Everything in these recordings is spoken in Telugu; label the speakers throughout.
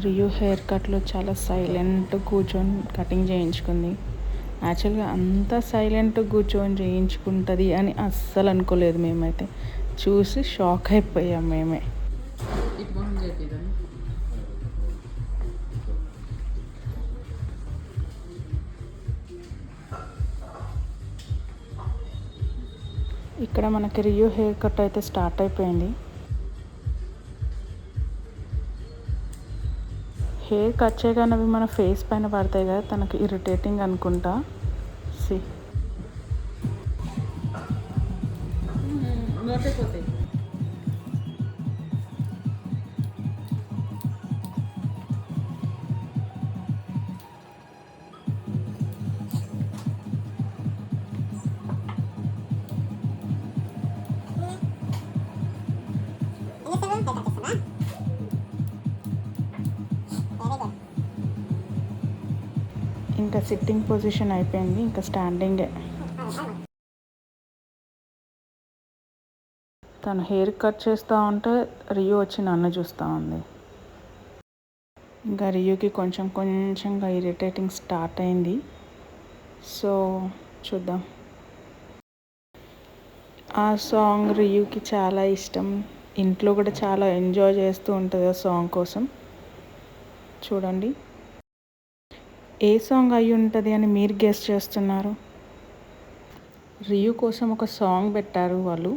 Speaker 1: రియు హెయిర్ కట్లో చాలా సైలెంట్ కూర్చొని కటింగ్ చేయించుకుంది. యాక్చువల్గా అంత సైలెంట్ కూర్చొని చేయించుకుంటుంది అని అస్సలు అనుకోలేదు. మేమైతే చూసి షాక్ అయిపోయాం మేమే. ఇక్కడ మనకి రియు హెయిర్ కట్ అయితే స్టార్ట్ అయిపోయింది. హెయిర్ కట్ చేయగానే అవి మన ఫేస్ పైన పడతాయి కదా, తనకి ఇరిటేటింగ్ అనుకుంటా. సి ఇంకా సిట్టింగ్ పొజిషన్ అయిపోయింది, ఇంకా స్టాండింగే. తను హెయిర్ కట్ చేస్తూ ఉంటే రియు వచ్చి నన్ను చూస్తూ ఉంది. ఇంకా రియుకి కొంచెంగా ఇరిటేటింగ్ స్టార్ట్ అయింది. సో చూద్దాం. ఆ సాంగ్ రియుకి చాలా ఇష్టం. ఇంట్లో కూడా చాలా ఎంజాయ్ చేస్తూ ఉంటుంది ఆ సాంగ్ కోసం. చూడండి ఏ సాంగ్ అయి ఉంటుంది అని మీరు గెస్ చేస్తున్నారు? రియు కోసం ఒక సాంగ్ పెట్టారు వాళ్ళు.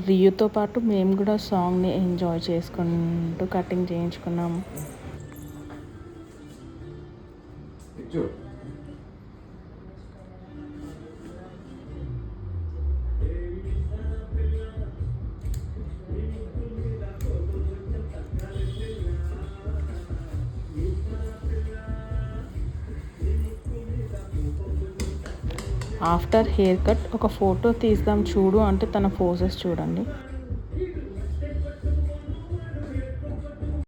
Speaker 1: రియుతో పాటు మేము కూడా సాంగ్ని ఎంజాయ్ చేసుకుంటూ కటింగ్ చేయించుకున్నాము. ఆఫ్టర్ హెయిర్ కట్ ఒక ఫోటో తీద్దాం చూడు అంటే తన పోజెస్ చూడండి.